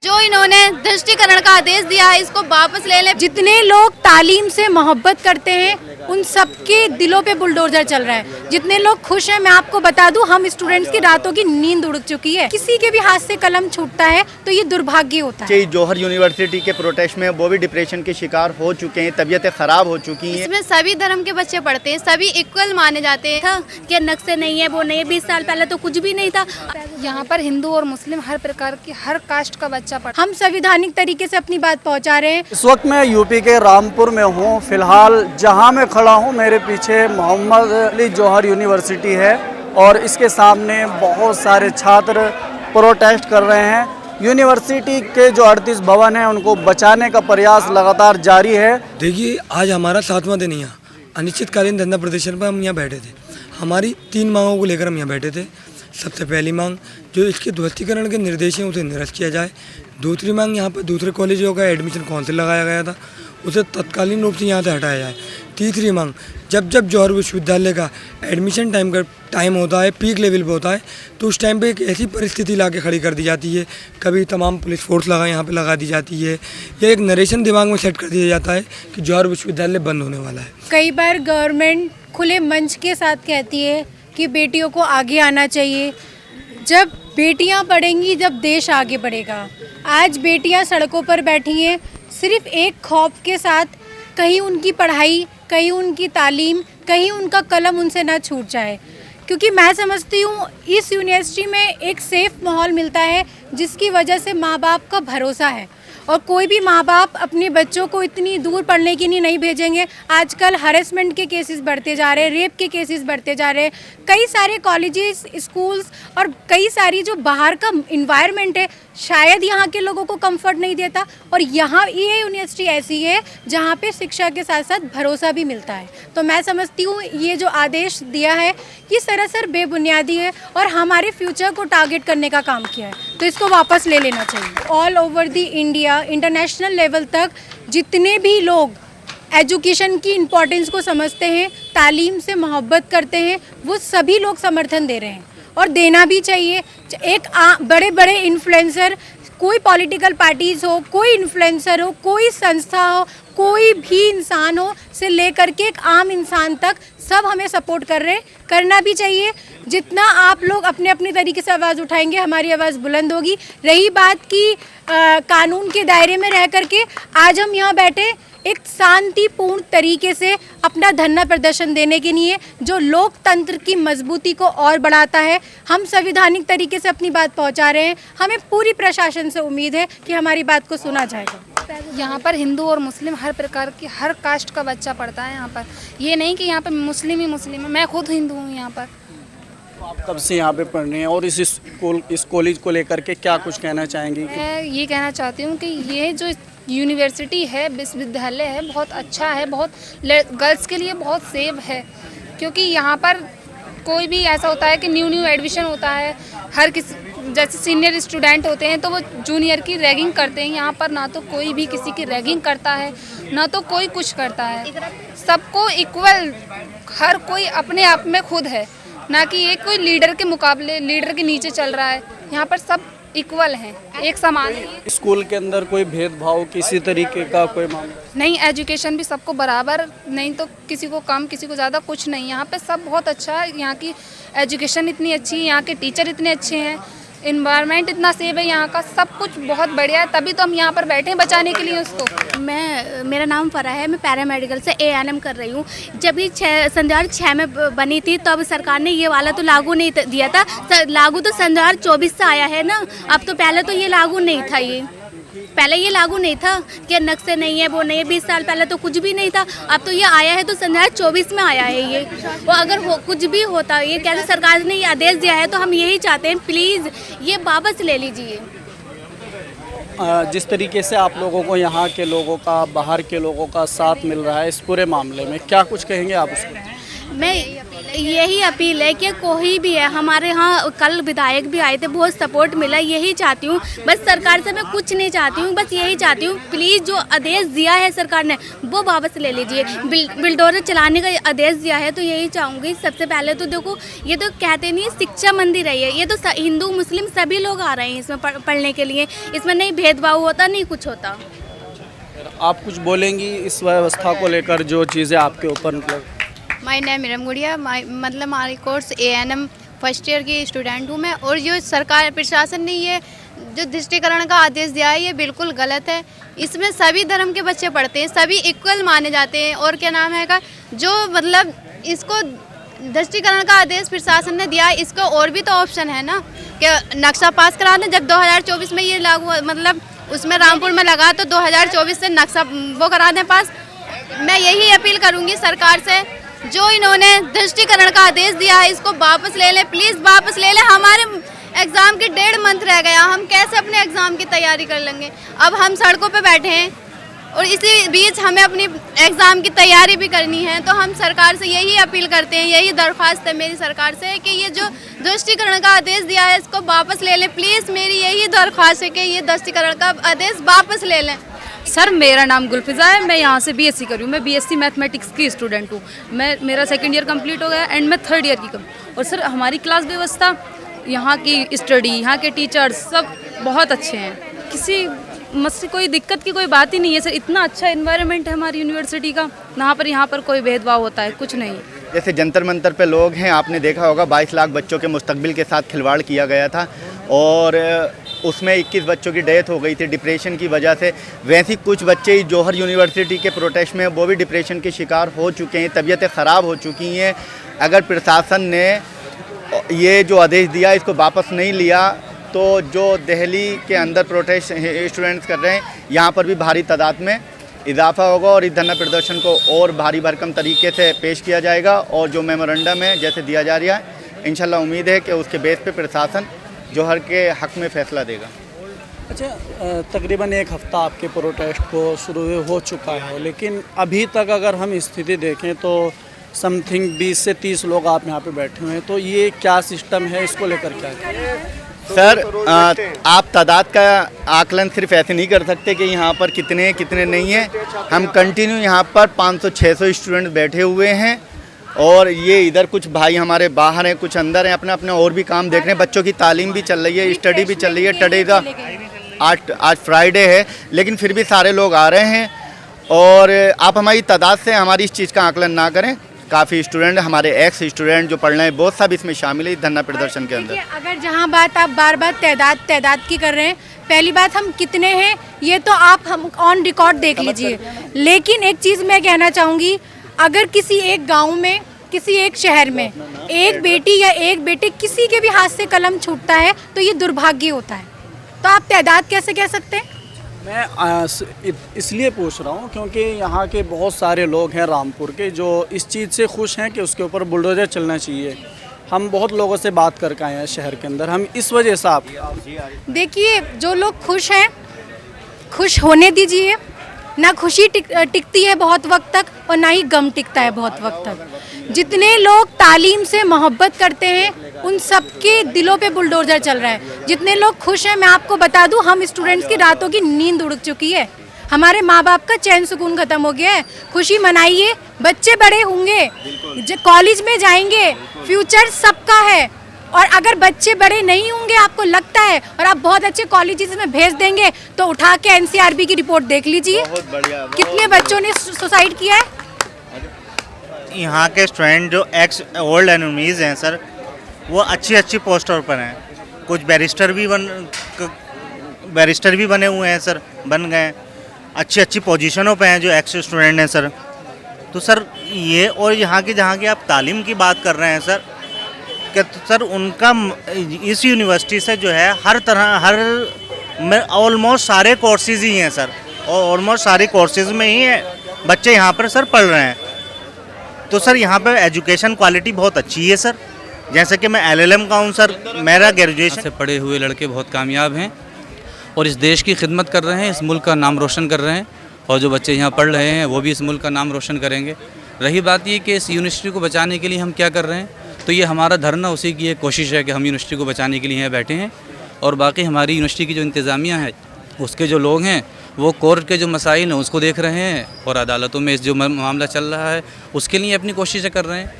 जो इन्होंने दृष्टिकरण का आदेश दिया है इसको वापस ले लें। जितने लोग तालीम से मोहब्बत करते हैं उन सबके दिलों पे बुलडोजर चल रहा है। जितने लोग खुश हैं, मैं आपको बता दूं, हम स्टूडेंट्स की रातों की नींद उड़ चुकी है। किसी के भी हाथ से कलम छूटता है तो ये दुर्भाग्य होता है। जौहर यूनिवर्सिटी के प्रोटेस्ट में वो भी डिप्रेशन के शिकार हो चुके हैं, तबीयतें खराब हो चुकी हैं। इसमें सभी धर्म के बच्चे पढ़ते हैं, सभी इक्वल माने जाते हैं। कि नक्शे नहीं है, वो नहीं है, 20 साल पहले तो कुछ भी नहीं था। यहाँ पर हिंदू और मुस्लिम हर प्रकार की हर कास्ट का बच्चा पढ़ता। हम संवैधानिक तरीके से अपनी बात पहुंचा रहे हैं। इस वक्त मैं यूपी के रामपुर में हूँ। फिलहाल जहाँ मैं खड़ा हूँ मेरे पीछे मोहम्मद अली जौहर यूनिवर्सिटी है और इसके सामने बहुत सारे छात्र प्रोटेस्ट कर रहे हैं। यूनिवर्सिटी के जो 38 भवन हैं उनको बचाने का प्रयास लगातार जारी है। देखिए, आज हमारा 7वां दिन यहाँ अनिश्चितकालीन धरना प्रदर्शन पर हम यहाँ बैठे थे। हमारी 3 मांगों को लेकर हम यहाँ बैठे थे। सबसे पहली मांग, जो इसके ध्वस्तीकरण के निर्देश हैं उसे निरस्त किया जाए। दूसरी मांग, यहाँ पर दूसरे कॉलेजों का एडमिशन काउंसिल लगाया गया था उसे तत्कालीन रूप से यहाँ से हटाया जाए। तीसरी मांग, जब जौहर विश्वविद्यालय का एडमिशन टाइम होता है, पीक लेवल पे होता है, तो उस टाइम पे एक ऐसी परिस्थिति ला के खड़ी कर दी जाती है, कभी तमाम पुलिस फोर्स यहाँ पे लगा दी जाती है, या एक नरेशन दिमाग में सेट कर दिया जाता है कि जौहर विश्वविद्यालय बंद होने वाला है। कई बार गवर्नमेंट खुले मंच के साथ कहती है कि बेटियों को आगे आना चाहिए। जब बेटियां पढ़ेंगी जब देश आगे बढ़ेगा। आज बेटियां सड़कों पर बैठी हैं सिर्फ एक खौफ के साथ, कहीं उनकी पढ़ाई, कहीं उनकी तालीम, कहीं उनका कलम उनसे ना छूट जाए। क्योंकि मैं समझती हूँ इस यूनिवर्सिटी में एक सेफ माहौल मिलता है जिसकी वजह से माँ बाप का भरोसा है। और कोई भी माँ बाप अपने बच्चों को इतनी दूर पढ़ने के लिए नहीं भेजेंगे। आजकल हरेसमेंट के केसेस बढ़ते जा रहे हैं, रेप के केसेस बढ़ते जा रहे हैं। कई सारे कॉलेजेस, स्कूल्स और कई सारी जो बाहर का इन्वायरमेंट है शायद यहाँ के लोगों को कंफर्ट नहीं देता। और यहाँ ये यूनिवर्सिटी ऐसी है जहाँ पे शिक्षा के साथ साथ भरोसा भी मिलता है। तो मैं समझती हूँ ये जो आदेश दिया है ये सरासर बेबुनियादी है और हमारे फ्यूचर को टारगेट करने का काम किया है, तो इसको वापस ले लेना चाहिए। All over the India, international level तक जितने भी लोग एजुकेशन की इम्पोर्टेंस को समझते हैं, तालीम से मोहब्बत करते हैं, वो सभी लोग समर्थन दे रहे हैं और देना भी चाहिए। एक बड़े बड़े इन्फ्लुएंसर, कोई पॉलिटिकल पार्टीज़ हो, कोई इन्फ्लुएंसर हो, कोई संस्था हो, कोई भी इंसान हो से लेकर के एक आम इंसान तक सब हमें सपोर्ट कर रहे हैं। करना भी चाहिए। जितना आप लोग अपने अपने तरीके से आवाज़ उठाएंगे हमारी आवाज़ बुलंद होगी। रही बात की कानून के दायरे में रह करके आज हम यहाँ बैठे एक शांतिपूर्ण तरीके से अपना धरना प्रदर्शन देने के लिए, जो लोकतंत्र की मजबूती को और बढ़ाता है। हम संवैधानिक तरीके से अपनी बात पहुंचा रहे हैं। हमें पूरी प्रशासन से उम्मीद है कि हमारी बात को सुना जाएगा। यहाँ पर हिंदू और मुस्लिम हर प्रकार की हर कास्ट का बच्चा पढ़ता है। यहाँ पर ये नहीं कि यहाँ पर मुस्लिम ही मुस्लिम है। मैं खुद हिंदू हूँ यहाँ पर। आप कब से यहाँ पे पढ़ रहे हैं और इस कॉलेज को लेकर के क्या कुछ कहना चाहेंगी? मैं ये कहना चाहती हूँ कि ये जो यूनिवर्सिटी है, विश्वविद्यालय है, बहुत अच्छा है, बहुत गर्ल्स के लिए बहुत सेफ है। क्योंकि यहाँ पर कोई भी ऐसा होता है कि न्यू एडमिशन होता है, हर किसी जैसे सीनियर स्टूडेंट होते हैं तो वो जूनियर की रैगिंग करते हैं। यहाँ पर ना तो कोई भी किसी की रैगिंग करता है, ना तो कोई कुछ करता है। सबको इक्वल, हर कोई अपने आप में खुद है, ना कि ये कोई लीडर के मुकाबले, लीडर के नीचे चल रहा है। यहाँ पर सब इक्वल हैं, एक समान है। स्कूल के अंदर कोई भेदभाव किसी तरीके का कोई मामला नहीं, एजुकेशन भी सबको बराबर, नहीं तो किसी को कम किसी को ज़्यादा, कुछ नहीं। यहाँ पे सब बहुत अच्छा है। यहाँ की एजुकेशन इतनी अच्छी है, यहाँ के टीचर इतने अच्छे हैं, इन्वायरमेंट इतना सेफ है, यहाँ का सब कुछ बहुत बढ़िया है। तभी तो हम यहाँ पर बैठे हैं बचाने के लिए उसको। मेरा नाम फराह है, मैं पैरामेडिकल से ANM कर रही हूँ। जब ये संध्यार 6 में बनी थी तो अब सरकार ने ये वाला तो लागू नहीं दिया था। लागू तो संध्यार 24 से आया है ना। अब तो पहले तो ये लागू नहीं था। पहले ये लागू नहीं था कि नक्शे नहीं है, वो नहीं है, 20 साल पहले तो कुछ भी नहीं था। अब तो ये आया है तो संध्यार 24 में आया है ये। वो अगर कुछ भी होता, ये कैसे सरकार ने ये आदेश दिया है, तो हम यही चाहते हैं प्लीज़ ये वापस ले लीजिए। जिस तरीके से आप लोगों को यहाँ के लोगों का, बाहर के लोगों का साथ मिल रहा है इस पूरे मामले में, क्या कुछ कहेंगे आप उसको? मैं यही अपील है कि कोई भी है, हमारे यहाँ कल विधायक भी आए थे, बहुत सपोर्ट मिला। यही चाहती हूँ बस, सरकार से मैं कुछ नहीं चाहती हूँ, बस यही चाहती हूँ प्लीज़ जो आदेश दिया है सरकार ने वो वापस ले लीजिए। बिल्डोजर चलाने का आदेश दिया है तो यही चाहूँगी। सबसे पहले तो देखो, ये तो कहते नहीं शिक्षा मंदिर है, ये तो हिंदू मुस्लिम सभी लोग आ रहे हैं इसमें पढ़ने के लिए। इसमें नहीं भेदभाव होता, नहीं कुछ होता। आप कुछ बोलेंगी इस व्यवस्था को लेकर, जो चीज़ें आपके ऊपर मतलब? माय नेम मीरम गुड़िया, मतलब हमारी कोर्स ANM फर्स्ट ईयर की स्टूडेंट हूँ मैं। और जो सरकार प्रशासन ने ये जो दृष्टिकरण का आदेश दिया है ये बिल्कुल गलत है। इसमें सभी धर्म के बच्चे पढ़ते हैं, सभी इक्वल माने जाते हैं। और क्या नाम है का जो मतलब इसको दृष्टिकरण का आदेश प्रशासन ने दिया है, इसको और भी तो ऑप्शन है ना कि नक्शा पास करा दें। जब 2024 में ये लागू मतलब उसमें रामपुर में लगा तो 2024 से नक्शा वो करा दें पास। मैं यही अपील करूँगी सरकार से, जो इन्होंने दृष्टिकरण का आदेश दिया है इसको वापस ले लें, प्लीज़ वापस ले लें। हमारे एग्ज़ाम के 1.5 मंथ रह गया, हम कैसे अपने एग्ज़ाम की तैयारी कर लेंगे। अब हम सड़कों पे बैठे हैं और इसी बीच हमें अपनी एग्ज़ाम की तैयारी भी करनी है। तो हम सरकार से यही अपील करते हैं, यही दरख्वास्त है मेरी सरकार से कि ये जो दृष्टिकरण का आदेश दिया है इसको वापस ले लें प्लीज़। मेरी यही दरख्वास्त है कि ये दृष्टिकरण का आदेश वापस ले लें। सर मेरा नाम गुलफिज़ा है, मैं यहाँ से BSc कर रही हूँ। मैं BSc मैथमेटिक्स की स्टूडेंट हूँ। मेरा 2nd ईयर कंप्लीट हो गया एंड मैं 3rd ईयर की और सर हमारी क्लास व्यवस्था, यहाँ की स्टडी, यहाँ के टीचर्स सब बहुत अच्छे हैं। किसी मुझसे कोई दिक्कत की कोई बात ही नहीं है सर। इतना अच्छा एनवायरनमेंट है हमारी यूनिवर्सिटी का, यहाँ पर कोई भेदभाव होता है कुछ नहीं। जैसे जंतर मंतर पे लोग हैं, आपने देखा होगा 22 लाख बच्चों के मुस्तकबिल के साथ खिलवाड़ किया गया था और उसमें 21 बच्चों की डेथ हो गई थी डिप्रेशन की वजह से। वैसे कुछ बच्चे जौहर यूनिवर्सिटी के प्रोटेस्ट में वो भी डिप्रेशन के शिकार हो चुके हैं, तबीयतें ख़राब हो चुकी हैं। अगर प्रशासन ने ये जो आदेश दिया इसको वापस नहीं लिया तो जो दिल्ली के अंदर प्रोटेस्ट स्टूडेंट्स कर रहे हैं यहाँ पर भी भारी तादाद में इजाफा होगा और इस धरना प्रदर्शन को और भारी भरकम तरीके से पेश किया जाएगा। और जो मेमोरेंडम है जैसे दिया जा रहा है, इंशाल्लाह उम्मीद है कि उसके बेस पे प्रशासन जौहर के हक़ में फ़ैसला देगा। अच्छा, तकरीबन 1 हफ़्ता आपके प्रोटेस्ट को शुरू हो चुका है, लेकिन अभी तक अगर हम स्थिति देखें तो समथिंग 20 से 30 लोग आप यहाँ पे बैठे हुए हैं। तो ये क्या सिस्टम है, इसको लेकर क्या है? सर आप तादाद का आकलन सिर्फ ऐसे नहीं कर सकते कि यहाँ पर कितने नहीं हैं। हम कंटिन्यू यहाँ पर 500-600 स्टूडेंट बैठे हुए हैं और ये इधर कुछ भाई हमारे बाहर हैं, कुछ अंदर हैं, अपने अपने और भी काम देख रहे हैं। बच्चों की तालीम भी चल रही है, स्टडी भी चल रही है। टुडे का आज फ्राइडे है लेकिन फिर भी सारे लोग आ रहे हैं। और आप हमारी तादाद से हमारी इस चीज़ का आकलन ना करें। काफ़ी स्टूडेंट, हमारे एक्स स्टूडेंट जो पढ़ रहे हैं, बहुत सब इसमें शामिल है इस धरना प्रदर्शन के अंदर। अगर जहाँ बात आप बार बार तादाद की कर रहे हैं, पहली बात हम कितने हैं ये तो आप हम ऑन रिकॉर्ड देख लीजिए। लेकिन एक चीज़ मैं कहना चाहूँगी, अगर किसी एक गांव में, किसी एक शहर में एक बेटी या एक बेटे किसी के भी हाथ से कलम छूटता है तो ये दुर्भाग्य होता है। तो आप तादाद कैसे कह सकते हैं? मैं इसलिए पूछ रहा हूँ क्योंकि यहाँ के बहुत सारे लोग हैं रामपुर के जो इस चीज़ से खुश हैं कि उसके ऊपर बुलडोज़र चलना चाहिए। हम बहुत लोगों से बात करके आए हैं शहर के अंदर, हम इस वजह से आप देखिए, जो लोग खुश हैं खुश होने दीजिए। ना खुशी टिकती है बहुत वक्त तक और ना ही गम टिकता है बहुत वक्त तक। जितने लोग तालीम से मोहब्बत करते हैं उन सबके दिलों पे बुलडोज़र चल रहा है। जितने लोग खुश हैं, मैं आपको बता दूं, हम स्टूडेंट्स की रातों की नींद उड़ चुकी है। हमारे माँ बाप का चैन सुकून ख़त्म हो गया है। खुशी मनाइए, बच्चे बड़े होंगे, कॉलेज में जाएंगे, फ्यूचर सबका है। और अगर बच्चे बड़े नहीं होंगे, आपको लगता है, और आप बहुत अच्छे कॉलेजेस में भेज देंगे, तो उठा के NCRB की रिपोर्ट देख लीजिए, कितने बच्चों ने सुसाइड किया है। यहाँ के स्टूडेंट जो एक्स ओल्ड एनिमीज़ हैं सर, वो अच्छी पोस्टर पर हैं। कुछ बैरिस्टर भी बने हुए हैं सर, बन गए अच्छी पोजीशनों पे हैं जो एक्स स्टूडेंट हैं सर। तो सर ये, और यहाँ की जहाँ की आप तालीम की बात कर रहे हैं सर, कि तो सर उनका इस यूनिवर्सिटी से जो है हर ऑलमोस्ट सारे कोर्सेज़ ही हैं सर, और ऑलमोस्ट सारे कोर्सेज़ में ही है बच्चे यहाँ पर सर पढ़ रहे हैं। तो सर यहाँ पे एजुकेशन क्वालिटी बहुत अच्छी है सर। जैसे कि मैं LLM का हूँ सर, मेरा ग्रेजुएशन से पढ़े हुए लड़के बहुत कामयाब हैं और इस देश की खिदमत कर रहे हैं, इस मुल्क का नाम रोशन कर रहे हैं। और जो बच्चे यहाँ पढ़ रहे हैं वो भी इस मुल्क का नाम रोशन करेंगे। रही बात ये कि इस यूनिवर्सिटी को बचाने के लिए हम क्या कर रहे हैं, तो ये हमारा धरना उसी की एक कोशिश है कि हम यूनिवर्सिटी को बचाने के लिए यहाँ बैठे हैं। और बाकी हमारी यूनिवर्सिटी की जो इंतज़ामिया है, उसके जो लोग हैं, वो कोर्ट के जो मसाइल हैं उसको देख रहे हैं और अदालतों में इस जो मामला चल रहा है उसके लिए अपनी कोशिशें कर रहे हैं।